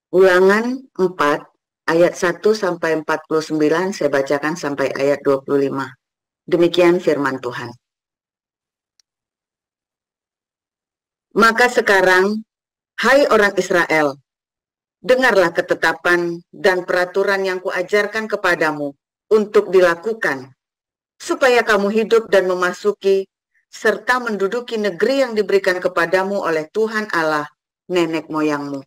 Ulangan 4 ayat 1 sampai 49 saya bacakan sampai ayat 25. Demikian firman Tuhan. Maka sekarang, hai orang Israel, dengarlah ketetapan dan peraturan yang kuajarkan kepadamu untuk dilakukan, supaya kamu hidup dan memasuki serta menduduki negeri yang diberikan kepadamu oleh Tuhan Allah nenek moyangmu.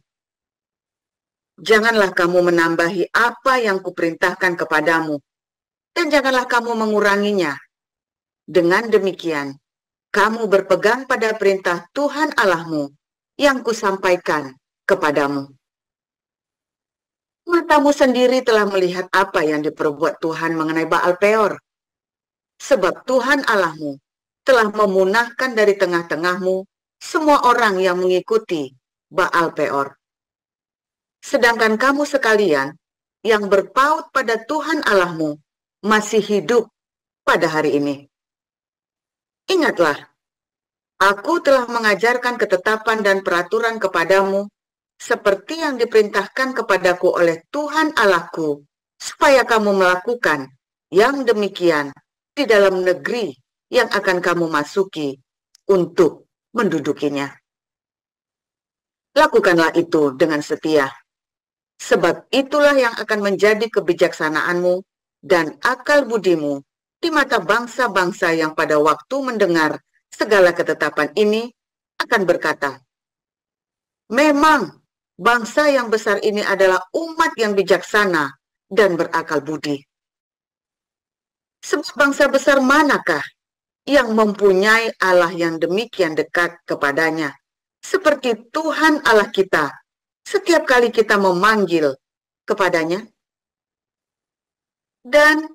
Janganlah kamu menambahi apa yang kuperintahkan kepadamu, dan janganlah kamu menguranginya. Dengan demikian, kamu berpegang pada perintah Tuhan Allahmu yang kusampaikan kepadamu. Matamu sendiri telah melihat apa yang diperbuat Tuhan mengenai Baal Peor. Sebab Tuhan Allahmu telah memunahkan dari tengah-tengahmu semua orang yang mengikuti Baal Peor. Sedangkan kamu sekalian yang berpaut pada Tuhan Allahmu masih hidup pada hari ini. Ingatlah, aku telah mengajarkan ketetapan dan peraturan kepadamu seperti yang diperintahkan kepadaku oleh Tuhan Allahku, supaya kamu melakukan yang demikian di dalam negeri yang akan kamu masuki untuk mendudukinya. Lakukanlah itu dengan setia, sebab itulah yang akan menjadi kebijaksanaanmu dan akal budimu di mata bangsa-bangsa yang pada waktu mendengar segala ketetapan ini akan berkata, memang bangsa yang besar ini adalah umat yang bijaksana dan berakal budi. Sebab bangsa besar manakah yang mempunyai Allah yang demikian dekat kepadanya, seperti Tuhan Allah kita, setiap kali kita memanggil kepadanya? Dan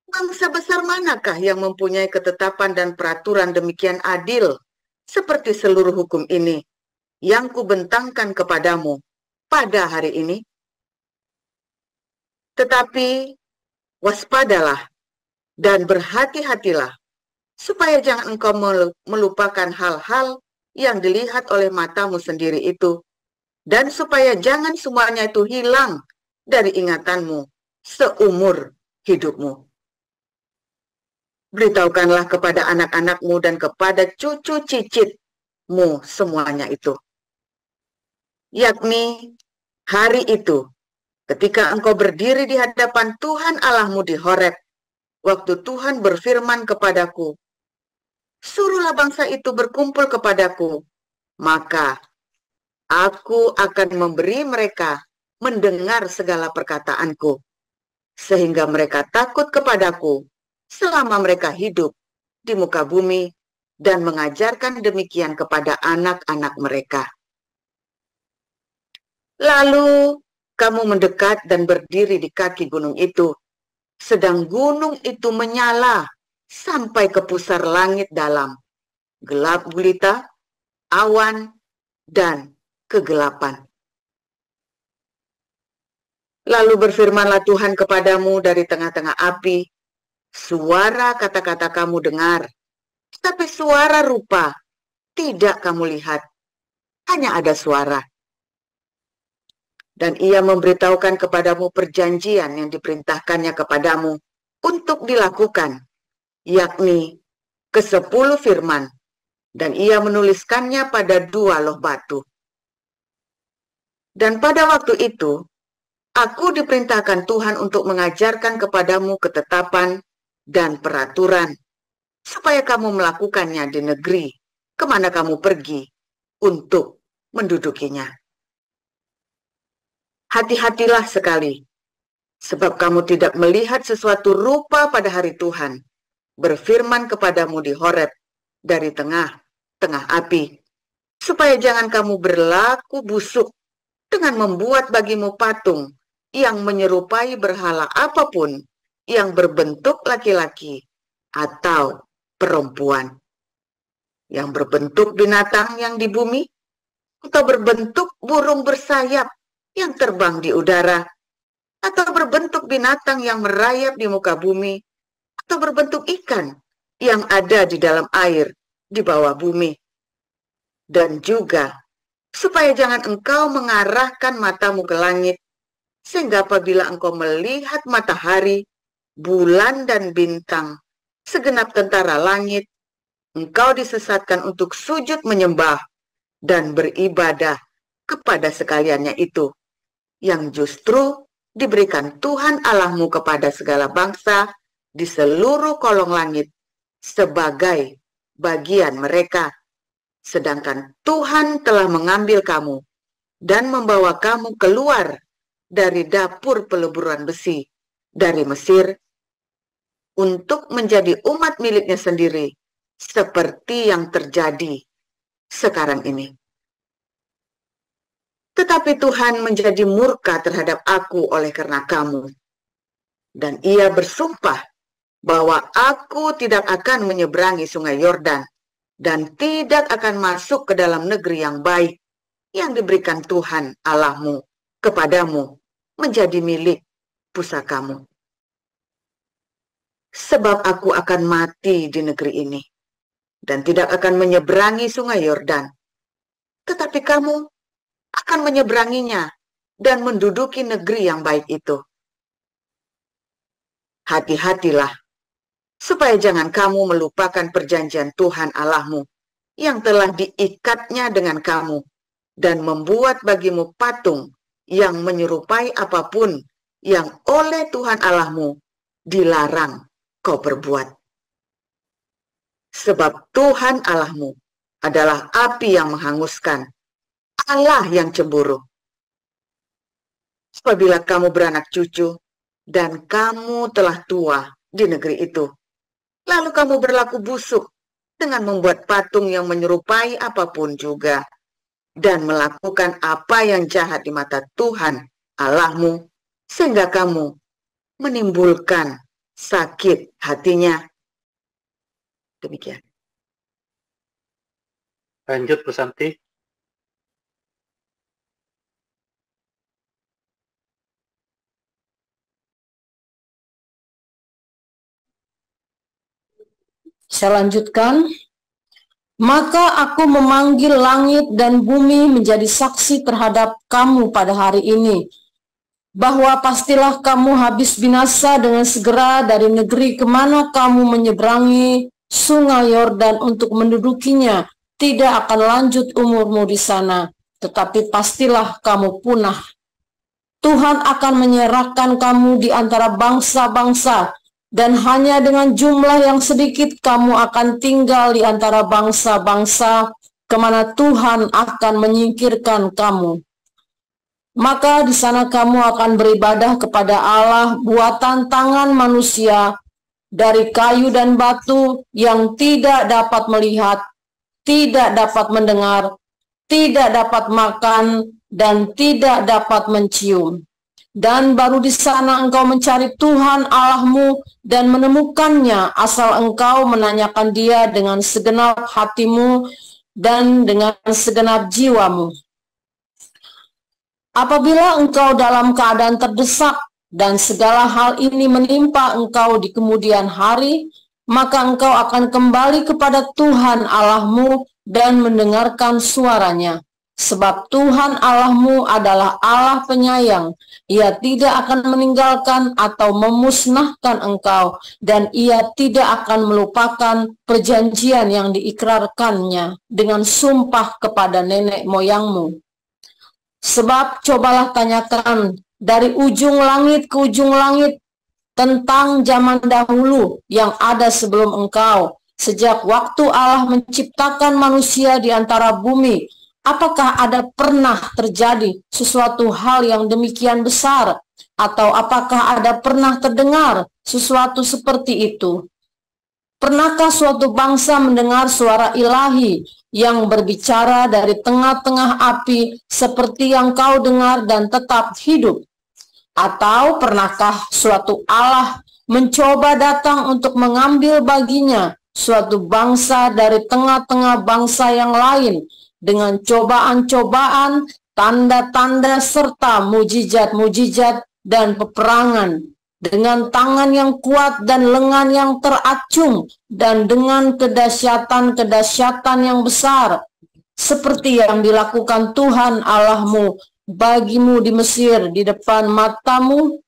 bangsa besar manakah yang mempunyai ketetapan dan peraturan demikian adil, seperti seluruh hukum ini, yang kubentangkan kepadamu pada hari ini? Tetapi waspadalah dan berhati-hatilah, supaya jangan engkau melupakan hal-hal yang dilihat oleh matamu sendiri itu, dan supaya jangan semuanya itu hilang dari ingatanmu seumur hidupmu. Beritahukanlah kepada anak-anakmu dan kepada cucu cicitmu semuanya itu. Yakni hari itu, ketika engkau berdiri di hadapan Tuhan Allahmu di Horeb, waktu Tuhan berfirman kepadaku, suruhlah bangsa itu berkumpul kepadaku, maka aku akan memberi mereka mendengar segala perkataanku, sehingga mereka takut kepadaku selama mereka hidup di muka bumi dan mengajarkan demikian kepada anak-anak mereka. Lalu kamu mendekat dan berdiri di kaki gunung itu, sedang gunung itu menyala sampai ke pusar langit dalam, gelap gulita, awan, dan kegelapan. Lalu berfirmanlah Tuhan kepadamu dari tengah-tengah api, suara kata-kata kamu dengar, tapi suara rupa tidak kamu lihat, hanya ada suara. Dan ia memberitahukan kepadamu perjanjian yang diperintahkannya kepadamu untuk dilakukan, yakni ke-10 firman, dan ia menuliskannya pada 2 loh batu. Dan pada waktu itu, aku diperintahkan Tuhan untuk mengajarkan kepadamu ketetapan dan peraturan, supaya kamu melakukannya di negeri kemana kamu pergi untuk mendudukinya. Hati-hatilah sekali, sebab kamu tidak melihat sesuatu rupa pada hari Tuhan, berfirman kepadamu di Horeb dari tengah api, supaya jangan kamu berlaku busuk dengan membuat bagimu patung yang menyerupai berhala apapun yang berbentuk laki-laki atau perempuan, yang berbentuk binatang yang di bumi, atau berbentuk burung bersayap yang terbang di udara, atau berbentuk binatang yang merayap di muka bumi, atau berbentuk ikan yang ada di dalam air di bawah bumi. Dan juga supaya jangan engkau mengarahkan matamu ke langit, sehingga apabila engkau melihat matahari, bulan dan bintang, segenap tentara langit, engkau disesatkan untuk sujud menyembah dan beribadah kepada sekaliannya itu, yang justru diberikan Tuhan Allahmu kepada segala bangsa di seluruh kolong langit sebagai bagian mereka. Sedangkan Tuhan telah mengambil kamu dan membawa kamu keluar dari dapur peleburan besi dari Mesir untuk menjadi umat miliknya sendiri, seperti yang terjadi sekarang ini. Tetapi Tuhan menjadi murka terhadap aku oleh karena kamu, dan ia bersumpah bahwa aku tidak akan menyeberangi sungai Yordan dan tidak akan masuk ke dalam negeri yang baik yang diberikan Tuhan Allahmu kepadamu menjadi milik pusakamu. Sebab aku akan mati di negeri ini dan tidak akan menyeberangi sungai Yordan, tetapi kamu akan menyeberanginya dan menduduki negeri yang baik itu. Hati-hatilah, supaya jangan kamu melupakan perjanjian Tuhan Allahmu yang telah diikatnya dengan kamu dan membuat bagimu patung yang menyerupai apapun yang oleh Tuhan Allahmu dilarang kau perbuat. Sebab Tuhan Allahmu adalah api yang menghanguskan, Allah yang cemburu. Apabila kamu beranak cucu dan kamu telah tua di negeri itu, lalu kamu berlaku busuk dengan membuat patung yang menyerupai apapun juga, dan melakukan apa yang jahat di mata Tuhan Allahmu, sehingga kamu menimbulkan sakit hatinya. Demikian. Lanjut, Bu Santi. Saya lanjutkan. Maka aku memanggil langit dan bumi menjadi saksi terhadap kamu pada hari ini, bahwa pastilah kamu habis binasa dengan segera dari negeri kemana kamu menyeberangi sungai Yordan untuk mendudukinya. Tidak akan lanjut umurmu di sana, tetapi pastilah kamu punah. Tuhan akan menyerahkan kamu di antara bangsa-bangsa, dan hanya dengan jumlah yang sedikit kamu akan tinggal di antara bangsa-bangsa kemana Tuhan akan menyingkirkan kamu. Maka di sana kamu akan beribadah kepada Allah buatan tangan manusia dari kayu dan batu yang tidak dapat melihat, tidak dapat mendengar, tidak dapat makan, dan tidak dapat mencium. Dan baru di sana engkau mencari Tuhan Allahmu dan menemukannya, asal engkau menanyakan Dia dengan segenap hatimu dan dengan segenap jiwamu. Apabila engkau dalam keadaan terdesak dan segala hal ini menimpa engkau di kemudian hari, maka engkau akan kembali kepada Tuhan Allahmu dan mendengarkan suaranya. Sebab Tuhan Allahmu adalah Allah penyayang. Ia tidak akan meninggalkan atau memusnahkan engkau, dan Ia tidak akan melupakan perjanjian yang diikrarkannya dengan sumpah kepada nenek moyangmu. Sebab cobalah tanyakan dari ujung langit ke ujung langit tentang zaman dahulu yang ada sebelum engkau, sejak waktu Allah menciptakan manusia di antara bumi. Apakah ada pernah terjadi sesuatu hal yang demikian besar? Atau apakah ada pernah terdengar sesuatu seperti itu? Pernahkah suatu bangsa mendengar suara ilahi yang berbicara dari tengah-tengah api seperti yang kau dengar dan tetap hidup? Atau pernahkah suatu Allah mencoba datang untuk mengambil baginya suatu bangsa dari tengah-tengah bangsa yang lain, dengan cobaan-cobaan, tanda-tanda, serta mujizat-mujizat dan peperangan, dengan tangan yang kuat dan lengan yang teracung, dan dengan kedahsyatan-kedahsyatan yang besar, seperti yang dilakukan Tuhan Allahmu bagimu di Mesir di depan matamu.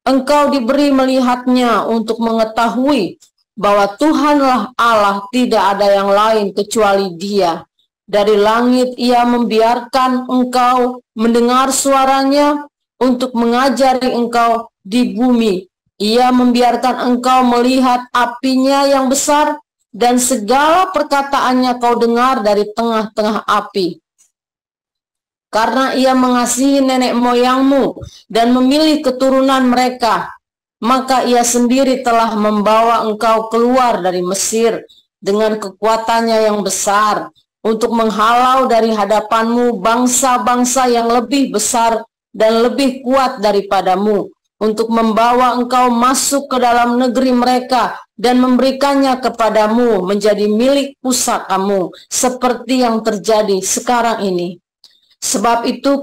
Engkau diberi melihatnya untuk mengetahui bahwa Tuhanlah Allah, tidak ada yang lain kecuali Dia. Dari langit Ia membiarkan engkau mendengar suaranya untuk mengajari engkau di bumi. Ia membiarkan engkau melihat apinya yang besar, dan segala perkataannya kau dengar dari tengah-tengah api. Karena Ia mengasihi nenek moyangmu dan memilih keturunan mereka, maka Ia sendiri telah membawa engkau keluar dari Mesir dengan kekuatannya yang besar, untuk menghalau dari hadapanmu bangsa-bangsa yang lebih besar dan lebih kuat daripadamu, untuk membawa engkau masuk ke dalam negeri mereka dan memberikannya kepadamu menjadi milik pusakamu, seperti yang terjadi sekarang ini. Sebab itu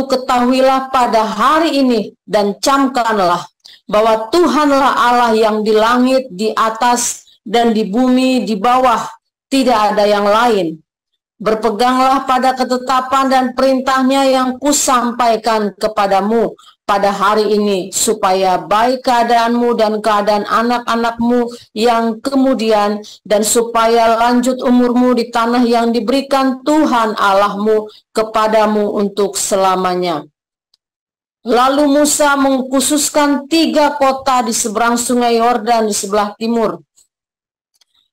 ketahuilah pada hari ini dan camkanlah bahwa Tuhanlah Allah yang di langit di atas dan di bumi di bawah, tidak ada yang lain. Berpeganglah pada ketetapan dan perintahnya yang kusampaikan kepadamu pada hari ini, supaya baik keadaanmu dan keadaan anak-anakmu yang kemudian, dan supaya lanjut umurmu di tanah yang diberikan Tuhan Allahmu kepadamu untuk selamanya. Lalu Musa mengkhususkan 3 kota di seberang sungai Yordan di sebelah timur,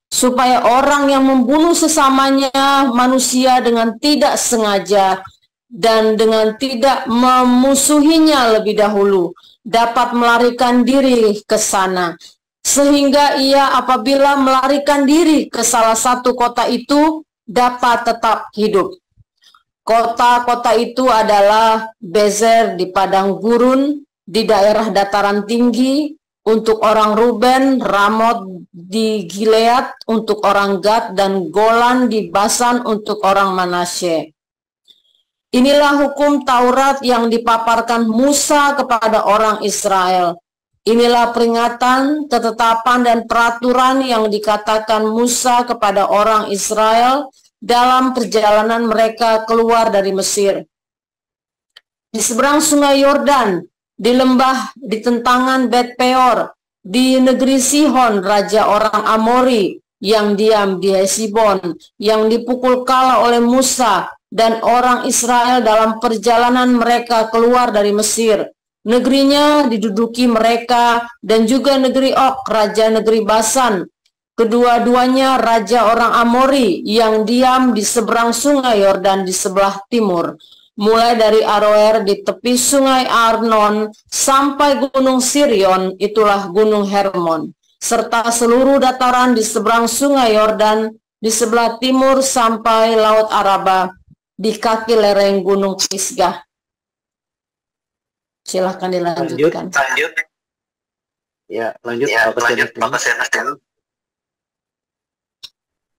supaya orang yang membunuh sesamanya manusia dengan tidak sengaja dan dengan tidak memusuhinya lebih dahulu dapat melarikan diri ke sana, sehingga ia apabila melarikan diri ke salah satu kota itu dapat tetap hidup. Kota-kota itu adalah Bezer di padang gurun di daerah dataran tinggi untuk orang Ruben, Ramot di Gilead untuk orang Gad, dan Golan di Basan untuk orang Manasye. Inilah hukum Taurat yang dipaparkan Musa kepada orang Israel. Inilah peringatan, ketetapan, dan peraturan yang dikatakan Musa kepada orang Israel dalam perjalanan mereka keluar dari Mesir. Di seberang sungai Yordan, di lembah di tentangan Bet Peor, di negeri Sihon, raja orang Amori, yang diam di Hesibon, yang dipukul kalah oleh Musa dan orang Israel dalam perjalanan mereka keluar dari Mesir. Negerinya diduduki mereka, dan juga negeri Og, raja negeri Basan, kedua-duanya raja orang Amori yang diam di seberang sungai Yordan di sebelah timur, mulai dari Aroer di tepi sungai Arnon sampai gunung Sirion, itulah gunung Hermon, serta seluruh dataran di seberang sungai Yordan di sebelah timur sampai Laut Araba di kaki lereng gunung Pisgah. Silahkan dilanjutkan. Lanjut. Ya, lanjut. Bapak Senastin.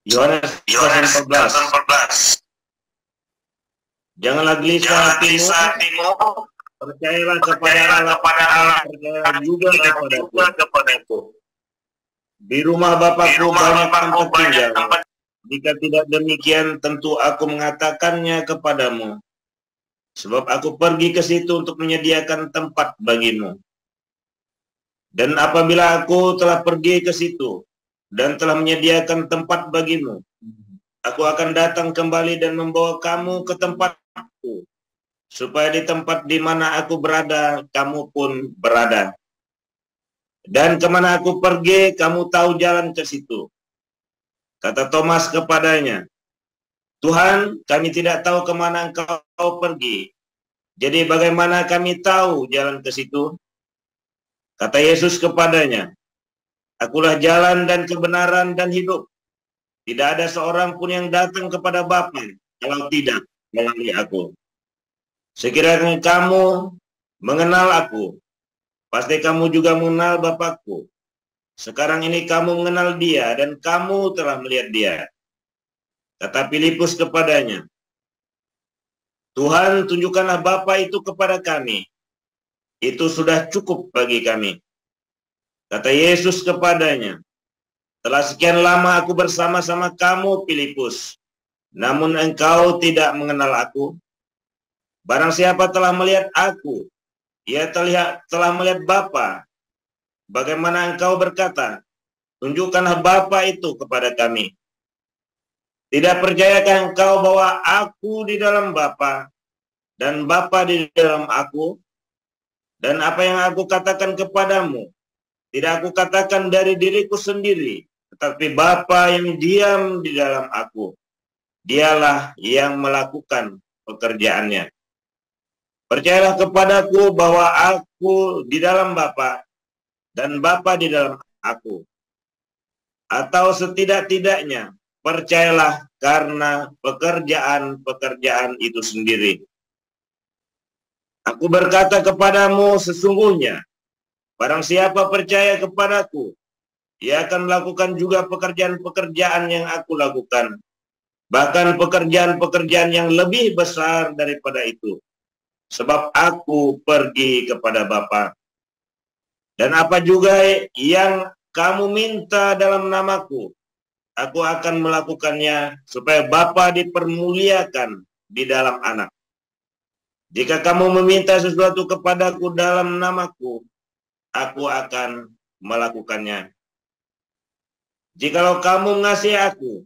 Yohanes 14. Janganlah gelisah hatimu, percayalah kepada Allah, percayalah juga kepadaku. Di rumah Bapakku banyak tempat tinggal. Jika tidak demikian, tentu aku mengatakannya kepadamu. Sebab aku pergi ke situ untuk menyediakan tempat bagimu. Dan apabila aku telah pergi ke situ dan telah menyediakan tempat bagimu, aku akan datang kembali dan membawa kamu ke tempatku, supaya di tempat di mana aku berada, kamu pun berada. Dan kemana aku pergi, kamu tahu jalan ke situ. Kata Thomas kepadanya, Tuhan, kami tidak tahu kemana engkau pergi. Jadi bagaimana kami tahu jalan ke situ? Kata Yesus kepadanya, Akulah jalan dan kebenaran dan hidup. Tidak ada seorang pun yang datang kepada Bapa kalau tidak melalui aku. Sekiranya kamu mengenal aku, pasti kamu juga mengenal Bapakku. Sekarang ini kamu mengenal Dia dan kamu telah melihat Dia. Kata Filipus kepadanya, Tuhan, tunjukkanlah Bapa itu kepada kami. Itu sudah cukup bagi kami. Kata Yesus kepadanya, Telah sekian lama aku bersama-sama kamu, Filipus, namun engkau tidak mengenal aku. Barang siapa telah melihat aku, ia telah melihat Bapa. Bagaimana engkau berkata, tunjukkanlah Bapa itu kepada kami. Tidak percayakah engkau bahwa aku di dalam Bapa dan Bapa di dalam aku? Dan apa yang aku katakan kepadamu, tidak aku katakan dari diriku sendiri, tetapi Bapa yang diam di dalam aku, dialah yang melakukan pekerjaannya. Percayalah kepadaku bahwa aku di dalam Bapa dan Bapa di dalam aku. Atau setidak-tidaknya percayalah karena pekerjaan-pekerjaan itu sendiri. Aku berkata kepadamu sesungguhnya, barang siapa percaya kepadaku, ia akan melakukan juga pekerjaan-pekerjaan yang aku lakukan. Bahkan pekerjaan-pekerjaan yang lebih besar daripada itu. Sebab aku pergi kepada Bapa. Dan apa juga yang kamu minta dalam namaku, aku akan melakukannya supaya Bapa dipermuliakan di dalam Anak. Jika kamu meminta sesuatu kepadaku dalam namaku, aku akan melakukannya. Jikalau kamu mengasihi aku,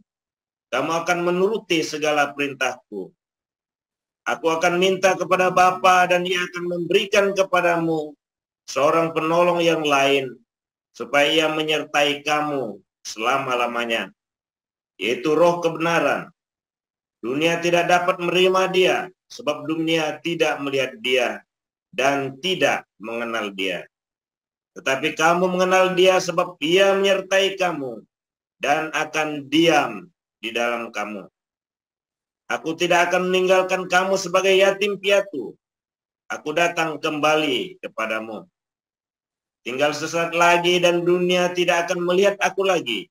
kamu akan menuruti segala perintahku. Aku akan minta kepada Bapa dan Ia akan memberikan kepadamu seorang penolong yang lain, supaya Ia menyertai kamu selama-lamanya, yaitu Roh kebenaran. Dunia tidak dapat menerima Dia, sebab dunia tidak melihat Dia dan tidak mengenal Dia. Tetapi kamu mengenal Dia sebab Ia menyertai kamu dan akan diam di dalam kamu. Aku tidak akan meninggalkan kamu sebagai yatim piatu. Aku datang kembali kepadamu. Tinggal sesaat lagi dan dunia tidak akan melihat aku lagi.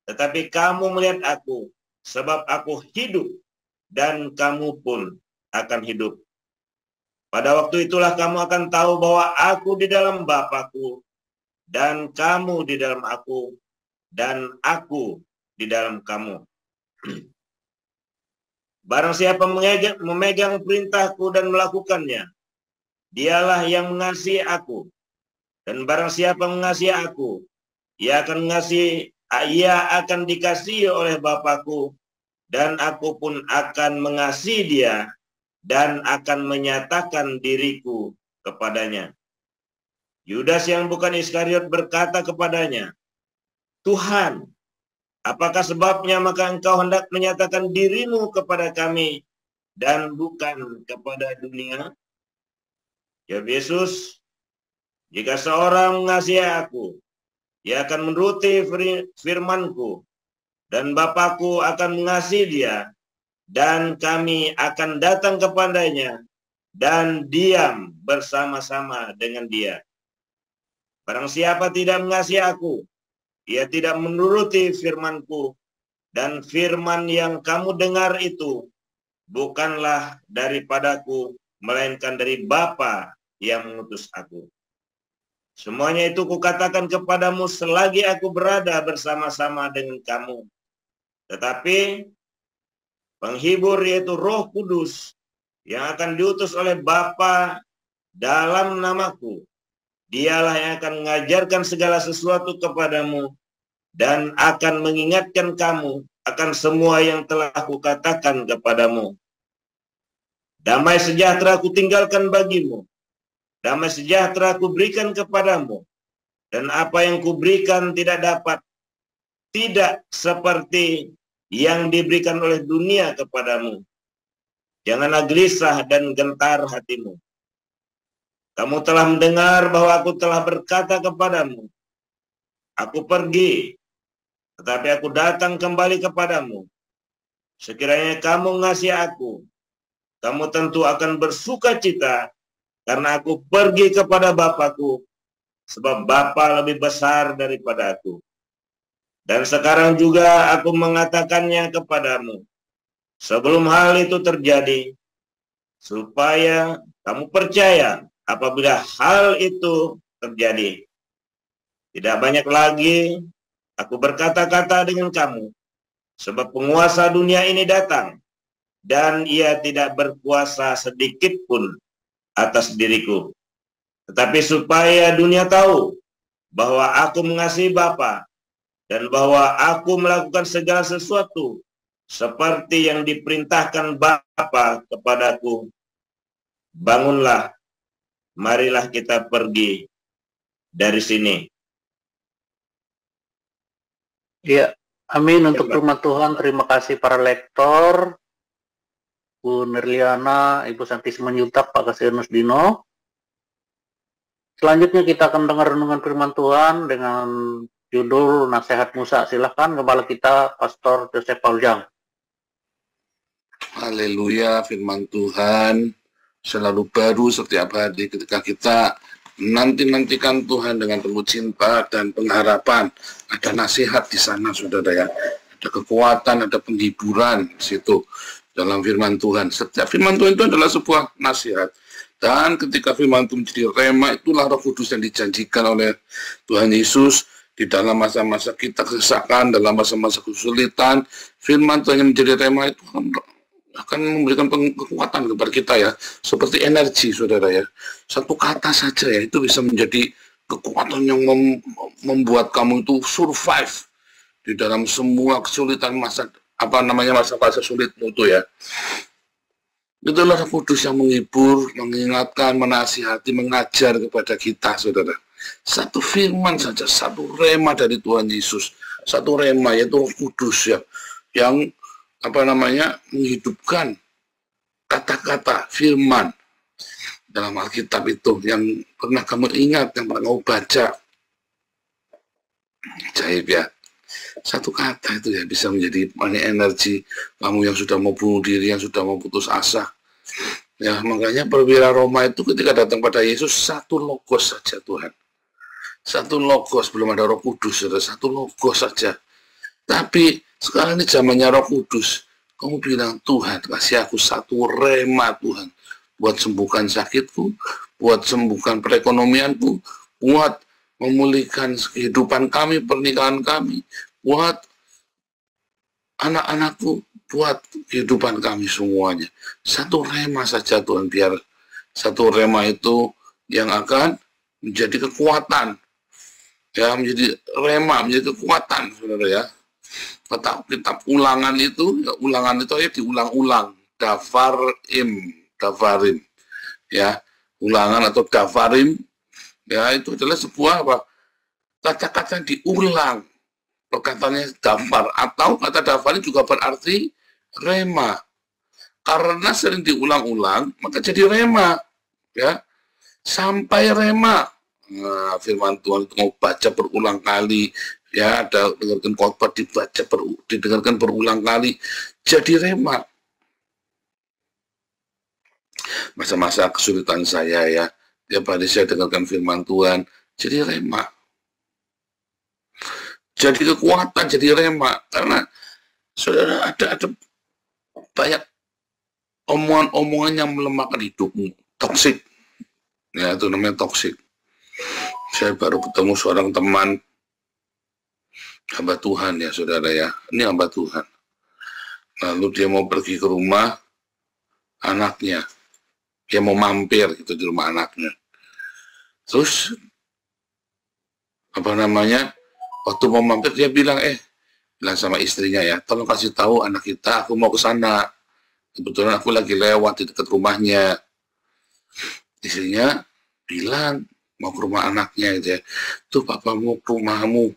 Tetapi kamu melihat aku, sebab aku hidup dan kamu pun akan hidup. Pada waktu itulah kamu akan tahu bahwa aku di dalam Bapa-Ku dan kamu di dalam aku dan aku di dalam kamu. Barang siapa memegang perintahku dan melakukannya, dialah yang mengasihi aku. Dan barang siapa mengasihi aku, ia akan dikasihi oleh Bapa-Ku, dan aku pun akan mengasihi dia dan akan menyatakan diriku kepadanya. Yudas yang bukan Iskariot berkata kepadanya, Tuhan, apakah sebabnya maka engkau hendak menyatakan dirimu kepada kami dan bukan kepada dunia? Jawab Yesus, jika seorang mengasihi aku, ia akan menuruti firman-Ku, dan Bapa-Ku akan mengasihi dia, dan kami akan datang kepadanya dan diam bersama-sama dengan dia. Barang siapa tidak mengasihi aku, ia tidak menuruti firman-Ku, dan firman yang kamu dengar itu bukanlah daripadaku, melainkan dari Bapa yang mengutus aku. Semuanya itu kukatakan kepadamu selagi aku berada bersama-sama dengan kamu. Tetapi penghibur yaitu Roh Kudus yang akan diutus oleh Bapa dalam namaku, dialah yang akan mengajarkan segala sesuatu kepadamu dan akan mengingatkan kamu akan semua yang telah kukatakan kepadamu. Damai sejahtera aku tinggalkan bagimu. Damai sejahtera aku berikan kepadamu, dan apa yang kuberikan tidak seperti yang diberikan oleh dunia kepadamu. Janganlah gelisah dan gentar hatimu. Kamu telah mendengar bahwa aku telah berkata kepadamu, aku pergi, tetapi aku datang kembali kepadamu. Sekiranya kamu mengasihi aku, kamu tentu akan bersuka cita, karena aku pergi kepada Bapa-Ku, sebab Bapa lebih besar daripada aku. Dan sekarang juga aku mengatakannya kepadamu, sebelum hal itu terjadi, supaya kamu percaya apabila hal itu terjadi. Tidak banyak lagi Aku berkata-kata dengan kamu, sebab penguasa dunia ini datang, dan ia tidak berkuasa sedikit pun atas diriku. Tetapi supaya dunia tahu bahwa aku mengasihi Bapa, dan bahwa aku melakukan segala sesuatu seperti yang diperintahkan Bapa kepadaku. Bangunlah, marilah kita pergi dari sini. Ya, amin untuk firman Tuhan. Terima kasih para lektor, Bu Nerliana, Ibu Santi Simanjuntak, Pak Kasianus Dino. Selanjutnya kita akan dengar renungan firman Tuhan dengan judul Nasihat Musa. Silahkan Gembala kita, Pastor Joseph Pauljang. Haleluya, firman Tuhan selalu baru setiap hari ketika kita nantikan Tuhan dengan penuh cinta dan pengharapan. Ada nasihat di sana, saudara ya. Ada kekuatan, ada penghiburan di situ dalam firman Tuhan. Setiap firman Tuhan itu adalah sebuah nasihat. Dan ketika firman Tuhan menjadi rema, itulah Roh Kudus yang dijanjikan oleh Tuhan Yesus di dalam masa-masa kita kesesakan, dalam masa-masa kesulitan. Firman Tuhan yang menjadi rema itu akan memberikan kekuatan kepada kita ya, seperti energi, saudara ya. Satu kata saja ya, itu bisa menjadi kekuatan yang membuat kamu itu survive di dalam semua kesulitan masa-masa sulitmu itu ya. Itulah Roh Kudus yang menghibur, mengingatkan, menasihati, mengajar kepada kita, saudara. Satu firman saja, satu rema dari Tuhan Yesus, satu rema yaitu Roh Kudus ya, yang menghidupkan kata-kata firman dalam Alkitab itu yang pernah kamu ingat, yang pernah kamu baca. Ajaib ya. Satu kata itu ya bisa menjadi banyak energi kamu yang sudah mau bunuh diri, yang sudah mau putus asa. Ya, makanya perwira Roma itu ketika datang pada Yesus, satu logos saja Tuhan. Satu logos, belum ada Roh Kudus, satu logos saja. Tapi sekarang ini zamannya Roh Kudus. Kamu bilang, Tuhan, kasih aku satu rema Tuhan. Buat sembuhkan sakitku, buat sembuhkan perekonomianku, buat memulihkan kehidupan kami, pernikahan kami, buat anak-anakku, buat kehidupan kami semuanya. Satu rema saja Tuhan, biar satu rema itu yang akan menjadi kekuatan. Ya, menjadi rema, menjadi kekuatan, saudara ya. Kitab ulangan itu ya diulang-ulang, davarim ya, ulangan atau davarim ya, itu adalah sebuah kata-kata yang diulang, perkataannya davar, atau kata davarim juga berarti rema, karena sering diulang-ulang maka jadi rema ya, sampai rema. Nah, firman Tuhan itu mau baca berulang kali ya, ada dengarkan khotbah didengarkan berulang kali, jadi rema. Masa-masa kesulitan saya ya, tiap hari saya dengarkan firman Tuhan, jadi rema. Jadi kekuatan, jadi rema. Karena saudara ada banyak omongan-omongan yang melemahkan hidupmu, toksik. Ya, itu namanya toksik. Saya baru ketemu seorang teman hamba Tuhan ya, saudara ya. Ini hamba Tuhan. Lalu dia mau pergi ke rumah anaknya. Dia mau mampir gitu di rumah anaknya. Terus waktu mau mampir dia bilang sama istrinya ya, tolong kasih tahu anak kita, aku mau ke sana. Kebetulan aku lagi lewat di dekat rumahnya. Istrinya bilang mau ke rumah anaknya gitu ya. Tuh papa mau ke rumahmu.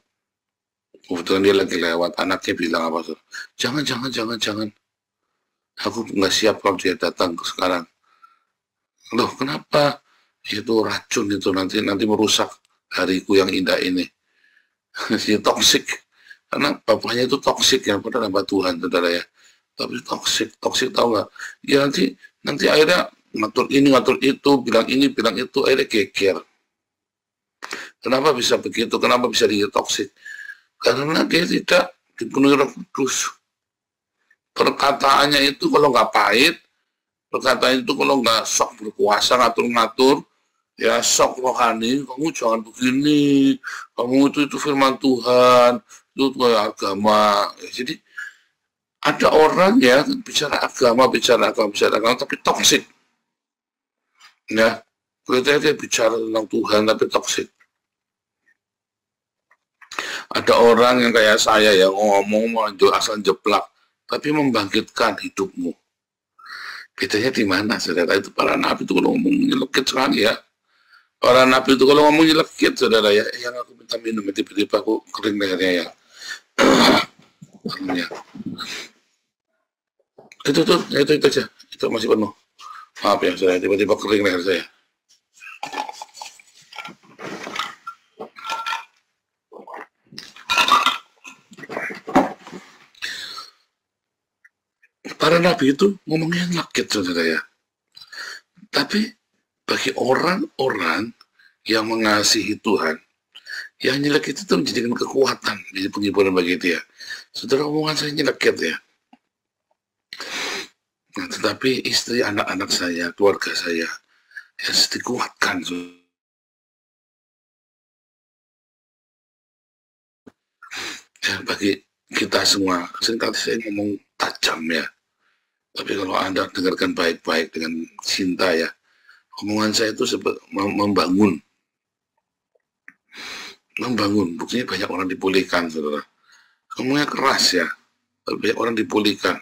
Kebetulan dia lagi lewat, anaknya bilang apa tuh? Jangan. Aku nggak siap kalau dia datang sekarang. Loh, kenapa? Itu racun itu nanti merusak hariku yang indah ini. Dia toksik. Karena bapaknya itu toksik ya, padahal hamba Tuhan, saudara ya. Tapi toksik tahu nggak? Ya nanti akhirnya ngatur ini, ngatur itu, bilang ini, bilang itu, akhirnya geger. Kenapa bisa begitu? Kenapa bisa dia toksik? Karena dia tidak dipenuhi Roh Kudus. Perkataannya itu kalau nggak pahit, perkataan itu kalau nggak sok berkuasa, ngatur-ngatur, ya sok rohani, kamu jangan begini, kamu itu firman Tuhan, itu kayak agama. Jadi ada orang ya bicara agama, tapi toksik. Ya, dia bicara tentang Tuhan tapi toksik. Ada orang yang kayak saya yang ngomong asal jeplak, tapi membangkitkan hidupmu. Bedanya di mana, saudara? Itu para nabi itu kalau ngomong nyelekit sekali ya. Para nabi itu kalau ngomong nyelekit, saudara ya. Yang aku minta minum, tiba-tiba aku kering lehernya ya. Itu aja. Itu masih penuh. Maaf ya, saudara. Tiba-tiba kering leher saya. Para nabi itu ngomongnya nyelekit, saudara ya. Tapi bagi orang-orang yang mengasihi Tuhan, yang nyelekit itu menjadikan kekuatan, jadi penghiburan bagi dia. Saudara, omongan saya nyelekit ya. Nah, tetapi istri, anak-anak saya, keluarga saya, ya dikuatkan. Ya, bagi kita semua, seringkali saya ngomong tajam ya. Tapi kalau Anda dengarkan baik-baik dengan cinta ya, omongan saya itu membangun. Buktinya banyak orang dipulihkan, saudara. Ngomongnya keras ya, tapi banyak orang dipulihkan.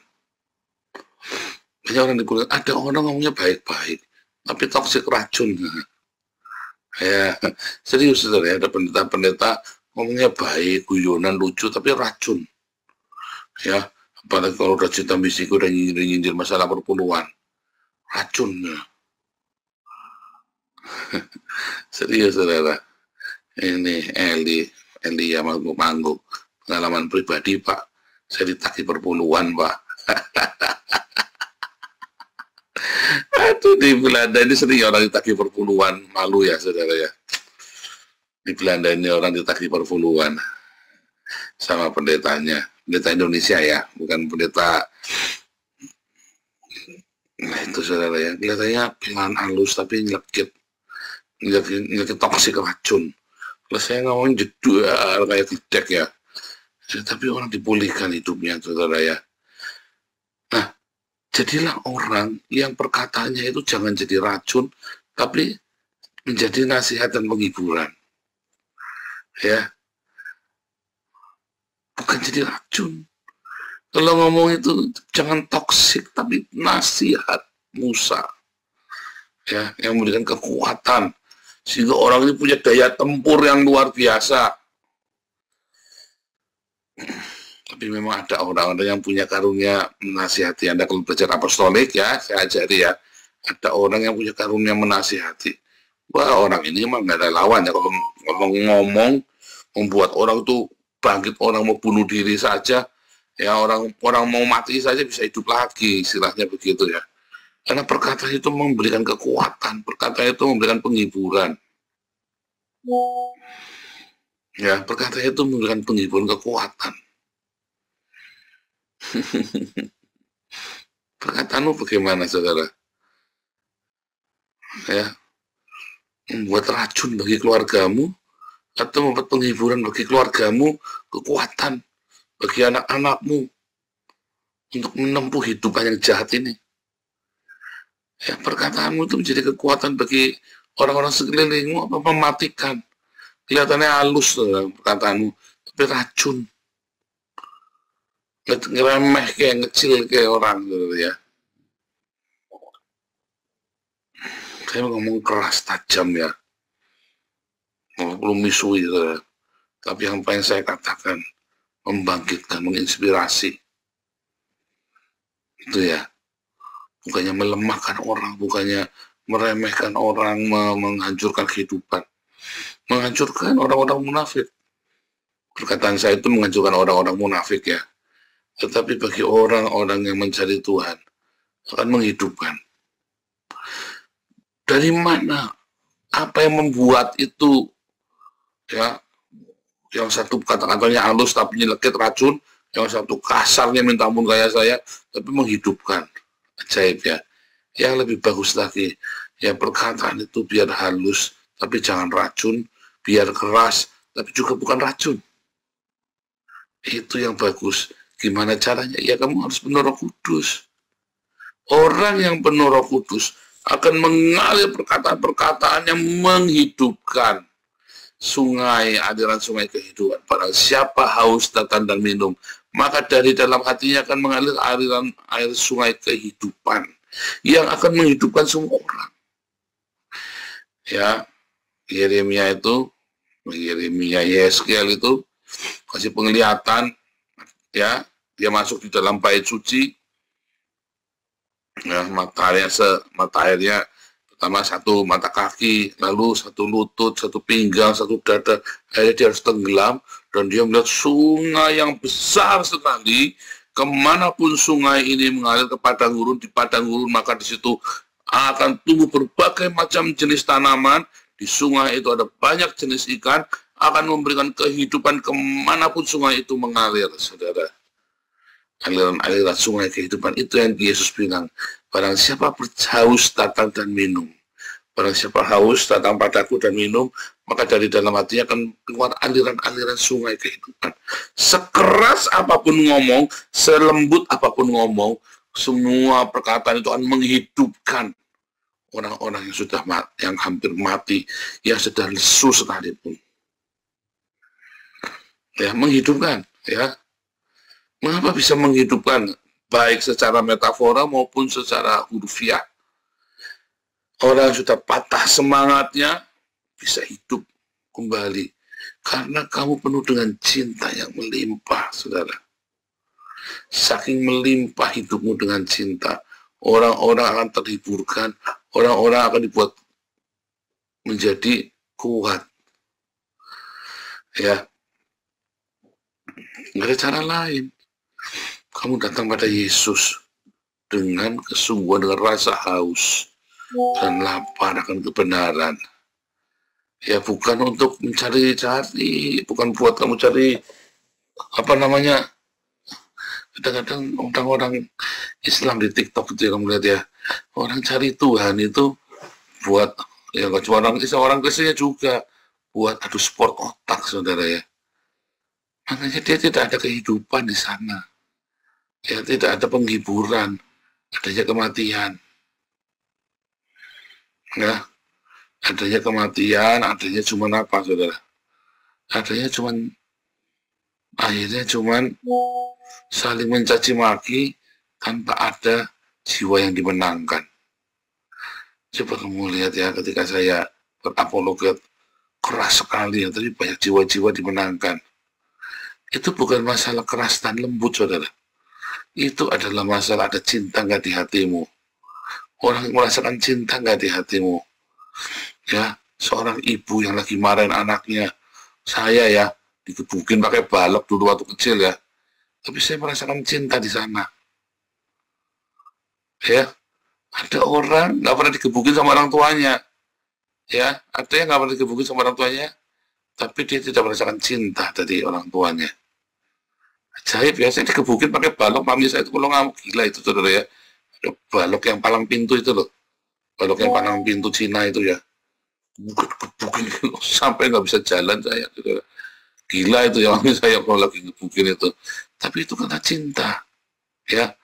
Ada orang ngomongnya baik-baik, tapi toksik racun. Ya, serius saudara ya, ada pendeta-pendeta ngomongnya baik, guyonan, lucu, tapi racun. Ya, apalagi kalau udah cinta misi, udah nyindir masalah perpuluhan. Racunnya. Serius saudara. Ini Eli yang mangguk. Pengalaman pribadi Pak. Saya ditagih perpuluhan Pak. Aduh, di Belanda ini sering orang ditagih perpuluhan. Malu ya saudara ya. Di Belanda ini orang ditagih perpuluhan. Sama pendetanya. Pendeta Indonesia ya, bukan pendeta. Nah itu saudara ya, kelihatannya pelan halus tapi nyelekit toksik racun. Kalau saya ngomong jedul kayak tidak ya, tapi orang dipulihkan hidupnya saudara ya. Nah, jadilah orang yang perkataannya itu jangan jadi racun, tapi menjadi nasihat dan penghiburan. Ya. Bukan jadi racun. Kalau ngomong itu jangan toksik, tapi nasihat Musa. Ya, yang memberikan kekuatan sehingga orang ini punya daya tempur yang luar biasa. Tapi memang ada orang-orang yang punya karunia menasihati. Anda kalau belajar apostolik ya, saya ajari ya. Ada orang yang punya karunia menasihati. Wah, orang ini memang nggak ada lawan ya kalau ngomong membuat orang itu bangkit, orang mau bunuh diri saja, ya orang mau mati saja bisa hidup lagi, istilahnya begitu ya. Karena perkataan itu memberikan kekuatan, perkataan itu memberikan penghiburan. Ya, perkataan itu memberikan penghiburan, kekuatan. Perkataanmu bagaimana, saudara? Ya, membuat racun bagi keluargamu, atau membuat penghiburan bagi keluargamu, kekuatan bagi anak-anakmu untuk menempuh hidupan yang jahat ini. Ya, perkataanmu itu menjadi kekuatan bagi orang-orang sekelilingmu apa mematikan. Kelihatannya halus perkataanmu, tapi racun. Ngeremeh kayak ngecil kayak orang ya. Saya ngomong keras, tajam ya. Belum misui, tapi yang paling saya katakan membangkitkan, menginspirasi itu ya, bukannya melemahkan orang, bukannya meremehkan orang, menghancurkan kehidupan, menghancurkan orang-orang munafik. Perkataan saya itu menghancurkan orang-orang munafik ya, tetapi bagi orang-orang yang mencari Tuhan akan menghidupkan. Dari mana? Apa yang membuat itu? Ya, yang satu kata-katanya halus tapi nyelekit racun, yang satu kasarnya minta ampun kayak saya, tapi menghidupkan. Ajaib ya. Yang lebih bagus lagi, ya perkataan itu biar halus, tapi jangan racun, biar keras, tapi juga bukan racun. Itu yang bagus. Gimana caranya? Ya kamu harus penuh Roh Kudus. Orang yang penuh Roh Kudus akan mengalir perkataan-perkataan yang menghidupkan sungai, aliran sungai kehidupan. Barang siapa haus datang dan minum, maka dari dalam hatinya akan mengalir aliran air sungai kehidupan yang akan menghidupkan semua orang. Ya, Yeremia Yeskel itu kasih penglihatan, ya, dia masuk di dalam bait suci, ya, mata airnya pertama satu mata kaki, lalu satu lutut, satu pinggang, satu dada, akhirnya dia harus tenggelam, dan dia melihat sungai yang besar sekali. Kemanapun sungai ini mengalir ke padang gurun, di padang gurun maka di situ akan tumbuh berbagai macam jenis tanaman. Di sungai itu ada banyak jenis ikan, akan memberikan kehidupan kemanapun sungai itu mengalir, saudara. Aliran-aliran sungai kehidupan itu yang Yesus bilang, barang siapa haus datang dan minum. Barang siapa haus datang padaku dan minum, maka dari dalam hatinya akan keluar aliran-aliran sungai kehidupan. Sekeras apapun ngomong, selembut apapun ngomong, semua perkataan itu akan menghidupkan orang-orang yang sudah yang hampir mati, yang sudah lesu sekalipun. Ya, menghidupkan, ya. Mengapa bisa menghidupkan, baik secara metafora maupun secara hurufiah? Orang yang sudah patah semangatnya bisa hidup kembali karena kamu penuh dengan cinta yang melimpah, saudara. Saking melimpah hidupmu dengan cinta, orang-orang akan terhiburkan, orang-orang akan dibuat menjadi kuat. Ya, nggak ada cara lain. Kamu datang pada Yesus dengan kesungguhan, dengan rasa haus dan lapar akan kebenaran. Ya, bukan untuk mencari-cari, bukan buat kamu cari apa namanya. Kadang-kadang orang-orang Islam di TikTok itu, kamu lihat ya, orang cari Tuhan itu buat, ya nggak cuma orang Kristennya juga, buat adu sport otak, saudara ya. Makanya dia tidak ada kehidupan di sana. Ya, tidak ada penghiburan, adanya kematian. Ya, adanya kematian, adanya cuma apa, saudara? Adanya akhirnya cuman saling mencaci maki tanpa ada jiwa yang dimenangkan. Coba kamu lihat ya, ketika saya berapologet keras sekali, ya, tapi banyak jiwa-jiwa dimenangkan. Itu bukan masalah keras dan lembut, saudara. Itu adalah masalah ada cinta nggak di hatimu. Orang merasakan cinta nggak di hatimu. Ya, seorang ibu yang lagi marahin anaknya. Saya ya, digebukin pakai balok dulu waktu kecil ya. Tapi saya merasakan cinta di sana. Ya, ada orang nggak pernah digebukin sama orang tuanya. Ya, ada yang nggak pernah digebukin sama orang tuanya, tapi dia tidak merasakan cinta dari orang tuanya. Ajaib ya, saya digebukin pakai balok, mami saya itu kalau ngamuk, gila itu, saudara ya. Ada balok yang palang pintu itu loh. Balok yang palang pintu Cina itu ya. Gebukin sampai nggak bisa jalan saya, saudara. Gila itu ya, mami saya kalau lagi gebukin itu. Tapi itu karena cinta. Ya.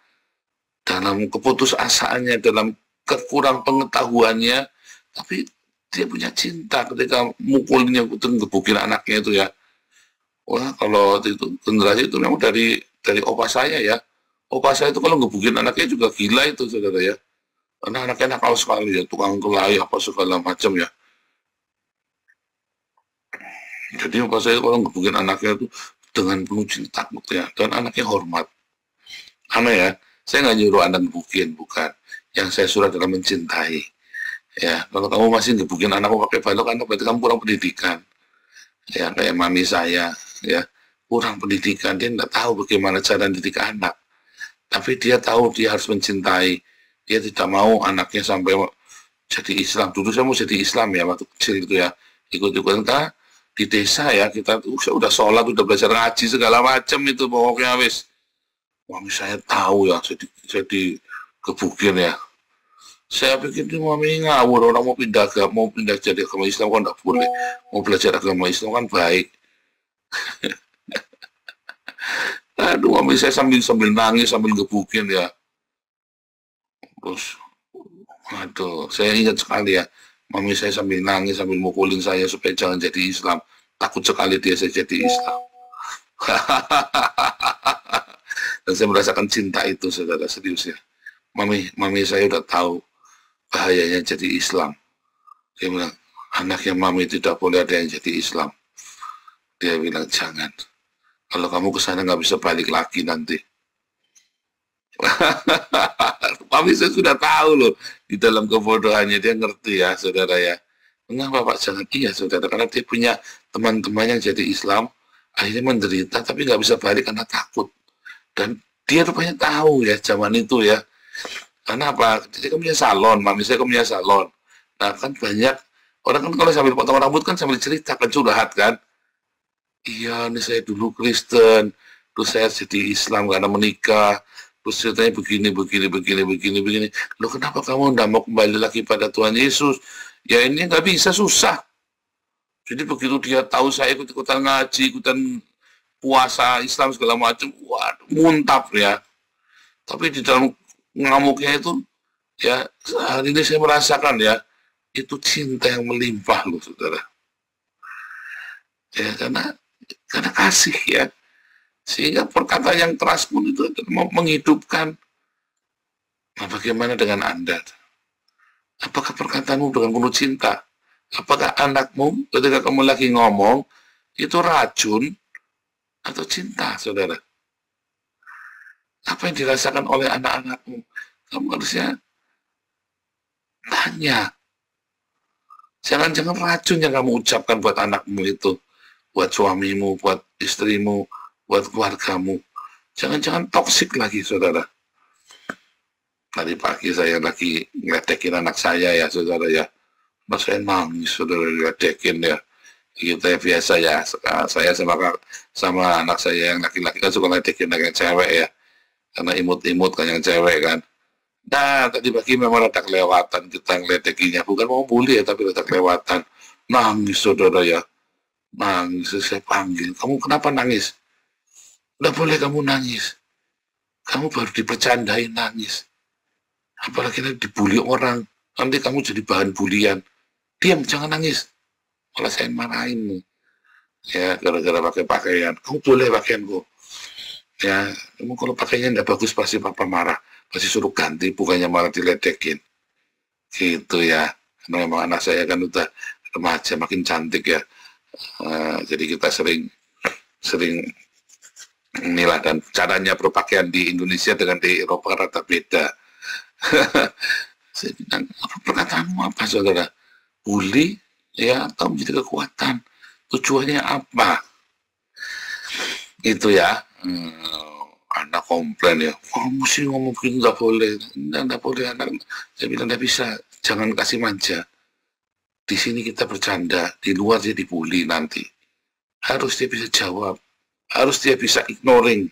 Dalam keputusasaannya, dalam kekurang pengetahuannya, tapi dia punya cinta ketika mukulnya, gebukin anaknya itu ya. Wah, kalau itu generasi itu memang dari opa saya ya. Opa saya itu kalau ngebukin anaknya juga gila itu, saudara ya. Karena anaknya nakal sekali ya, tukang kelahi apa segala macam ya. Jadi opa saya kalau ngebukin anaknya itu dengan penuh cinta ya, dan anaknya hormat. Aneh ya, saya nggak nyuruh Anda ngebukin, bukan. Yang saya suruh adalah mencintai. Ya, kalau kamu masih ngebukin anakmu pakai balok, berarti kamu kurang pendidikan. Ya, kayak mami saya, ya, kurang pendidikan. Dia nggak tahu bagaimana cara mendidik anak. Tapi dia tahu dia harus mencintai. Dia tidak mau anaknya sampai jadi Islam. Dulu saya mau jadi Islam ya, waktu kecil itu ya. Ikut-ikutan di desa ya, kita saya udah sholat, udah belajar ngaji segala macam itu pokoknya wis. Mami saya tahu ya, saya dikebukin ya. Saya pikir dia mami ngawur, orang mau pindah jadi agama Islam kan tidak boleh. Mau belajar agama Islam kan baik. Aduh, mami saya sambil nangis, sambil gebukin ya. Terus, aduh, saya ingat sekali ya, mami saya sambil nangis, sambil mukulin saya supaya jangan jadi Islam. Takut sekali dia saya jadi Islam. Dan saya merasakan cinta itu, saudara, serius ya. Mami saya udah tahu bahayanya jadi Islam. Dia bilang, anaknya mami tidak boleh ada yang jadi Islam. Dia bilang, jangan. Kalau kamu ke sana nggak bisa balik lagi nanti. Mami saya sudah tahu loh, di dalam kebodohannya dia ngerti ya, saudara ya. Mengapa Pak jangan? Iya, saudara, karena dia punya teman-teman yang jadi Islam, akhirnya menderita, tapi nggak bisa balik karena takut. Dan dia rupanya tahu ya, zaman itu ya. Karena apa? Dia kan punya salon, mami saya kan punya salon. Nah kan banyak, orang kan kalau sambil potong rambut kan sambil cerita, kan curhat kan. Iya, ini saya dulu Kristen, terus saya jadi Islam karena menikah, terus ceritanya begini. Loh kenapa kamu tidak mau kembali lagi pada Tuhan Yesus? Ya ini nggak bisa, susah. Jadi begitu dia tahu saya ikut-ikutan ngaji, ikutan puasa Islam segala macam, waduh, muntap ya. Tapi di dalam ngamuknya itu, ya hari ini saya merasakan ya, itu cinta yang melimpah loh, saudara. Ya karena kasih ya, sehingga perkataan yang keras pun itu mau menghidupkan. Nah, bagaimana dengan Anda? Apakah perkataanmu dengan penuh cinta? Apakah anakmu ketika kamu lagi ngomong itu racun atau cinta, saudara? Apa yang dirasakan oleh anak-anakmu? Kamu harusnya tanya. Jangan-jangan racun yang kamu ucapkan buat anakmu itu, buat suamimu, buat istrimu, buat keluargamu. Jangan-jangan toksik lagi, saudara. Tadi pagi saya lagi ngeledekin anak saya ya, saudara ya. Mas saya nangis, saudara, ngeledekin ya. Kita biasa ya, saya sama anak saya yang laki-laki kan suka ngeledekin yang cewek ya. Karena imut-imut kan yang cewek kan. Nah, tadi pagi memang ada kelewatan kita ngeledekinnya. Bukan mau bully ya, tapi ada kelewatan. Nangis, saudara ya. Nangis, saya panggil. Kamu kenapa nangis? Nggak boleh kamu nangis. Kamu baru dipercandain nangis. Apalagi nanti dibully orang. Nanti kamu jadi bahan bulian. Diam, jangan nangis. Malah saya marahin nih. Ya, gara-gara pakai pakaian. Kamu boleh pakaianku. Ya, kamu kalau pakainya nggak bagus pasti papa marah. Pasti suruh ganti, bukannya malah diledekin. Gitu ya. Karena memang anak saya kan udah remaja, makin cantik ya. Jadi kita sering inilah, dan caranya berpakaian di Indonesia dengan di Eropa rata beda. Saya bilang, perkataanmu apa, saudara? Bully ya atau menjadi kekuatan? Tujuannya apa? Itu ya. Anak komplain ya, kamu sih ngomong begini nggak boleh, nggak boleh anak. Saya bilang nggak bisa, jangan kasih manja. Di sini kita bercanda, di luar dia dibully nanti. Harus dia bisa jawab, harus dia bisa ignoring.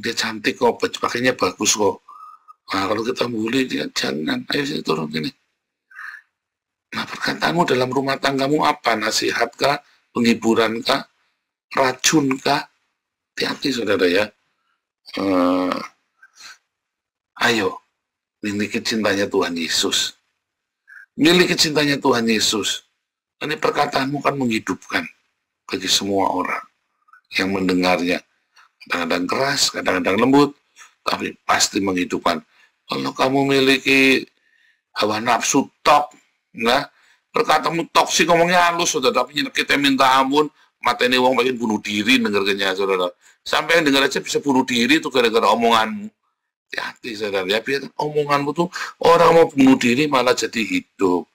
Dia cantik kok, baju pakainya bagus kok. Nah, kalau kita bully dia, jangan, ayo sini turun gini. Nah, perkataanmu dalam rumah tanggamu apa? Nasihat kah? Penghiburan kah? Racun kah? Hati-hati, saudara ya. Ayo, miliki cintanya Tuhan Yesus. Miliki cintanya Tuhan Yesus. Ini perkataanmu kan menghidupkan bagi semua orang yang mendengarnya. Kadang-kadang keras, kadang-kadang lembut, tapi pasti menghidupkan. Kalau kamu miliki hawa nafsu tok, nah, perkataanmu toksik, ngomongnya halus, saudara, tapi kita minta ampun, mata ini wong pengen bunuh diri dengarnya, saudara. Sampai yang dengar aja bisa bunuh diri itu gara-gara omonganmu. Hati-hati, saudara. Ya, biar omonganmu tuh orang mau bunuh diri malah jadi hidup.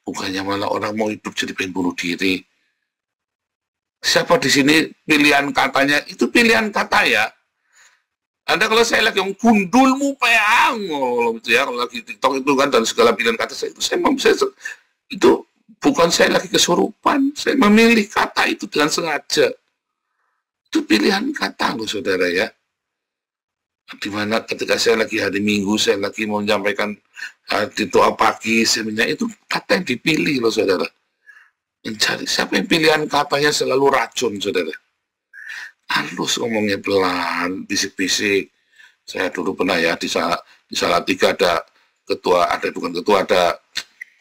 Bukannya malah orang mau hidup jadi pengen bunuh diri. Siapa di sini pilihan katanya? Itu pilihan kata ya. Anda kalau saya lagi gundulmu peang, gitu ya, kalau lagi TikTok itu kan, dan segala pilihan kata saya itu bukan saya lagi kesurupan, saya memilih kata itu dengan sengaja. Itu pilihan kata loh, saudara ya. Dimana ketika saya lagi hari Minggu, saya lagi mau menyampaikan di doa pagi, sebenarnya itu kata yang dipilih loh, saudara. Mencari siapa yang pilihan katanya selalu racun, saudara. halus ngomongnya, pelan, bisik-bisik. Saya dulu pernah ya di Salatiga ada ketua, bukan ketua, ada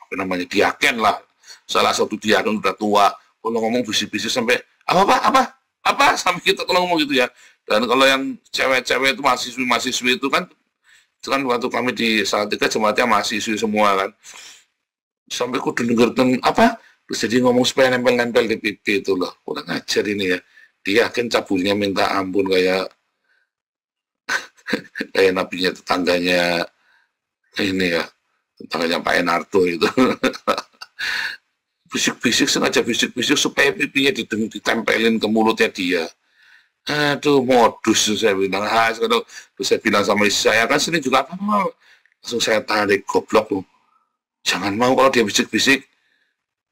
apa namanya, diaken lah. Salah satu diaken udah tua, kalau ngomong bisik-bisik sampai apa sampai kita kalau ngomong gitu ya. Dan kalau yang cewek-cewek itu mahasiswi itu kan waktu kami di Salatiga jemaatnya mahasiswi semua kan, sampai kudu dengerin apa, terus jadi ngomong supaya nempel-nempel di pipi itu loh. Kurang ajar ini ya. Dia kan cabulnya minta ampun kayak kayak nabinya tetangganya ini ya, tetangganya Pak Enarto itu. Bisik-bisik, sengaja bisik-bisik supaya pipinya ditempelin ke mulutnya dia. Aduh, modus, saya bilang. Terus saya bilang sama istri saya, kan sini juga apa mau. Langsung saya tarik, goblok lu. Jangan mau kalau dia bisik-bisik.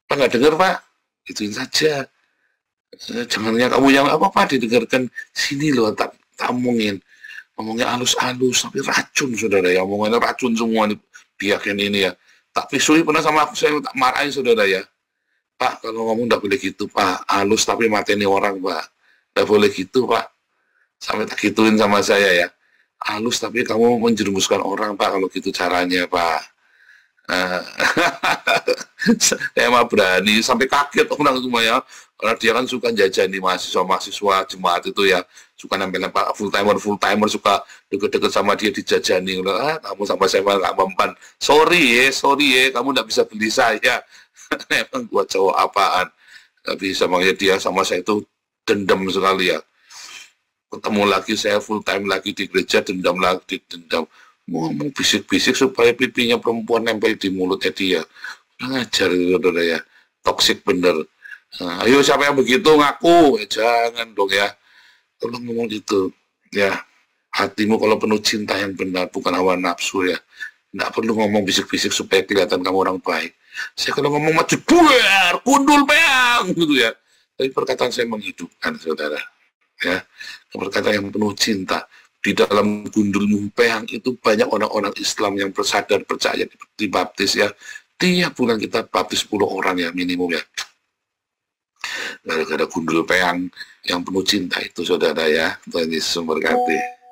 Pak nggak dengar, Pak. Ituin saja. Jangannya kamu yang apa-apa didengarkan. Sini loh, tak omongin. Ngomongnya halus-halus, tapi racun, saudara ya. Omongannya racun semua dia kan ini ya. Tak pisui pernah sama aku, saya tak marahin, saudara ya. Pak, kalau ngomong nggak boleh gitu, Pak. Halus tapi mateni orang, Pak. Nggak boleh gitu, Pak. Sampai tak gituin sama saya ya. Halus tapi kamu menjerumuskan orang, Pak, kalau gitu caranya, Pak. Saya mah berani, sampai kaget orang semua ya. Karena dia kan suka jajani mahasiswa jemaat itu ya. Suka nempel-nempel full timer suka deket-deket sama dia dijajani. Kamu sama saya mah nggak mempan. Sorry ya, kamu nggak bisa beli saya. Emang gua cowok apaan? Nggak bisa, makanya dia sama saya itu dendam sekali ya. Ketemu lagi saya full time lagi di gereja, dendam. Ngomong bisik-bisik supaya pipinya perempuan nempel di mulutnya dia. Ngajar itu, saudara ya. Toksik bener. Nah, ayo siapa yang begitu ngaku. Jangan dong ya. Tolong ngomong gitu. Ya, hatimu kalau penuh cinta yang benar, bukan hawa nafsu ya. Nggak perlu ngomong bisik-bisik supaya kelihatan kamu orang baik. Saya kalau ngomong maju buar, kundul peang gitu ya. Tapi perkataan saya menghidupkan, saudara. Ya, perkataan yang penuh cinta. Di dalam gundul mumpeang itu banyak orang-orang Islam yang bersadar percaya dibaptis ya. Tiap bulan kita baptis 10 orang ya minimum ya. Gara-gara gundul peang yang penuh cinta itu, saudara ya. Tuhan Yesus memberkati.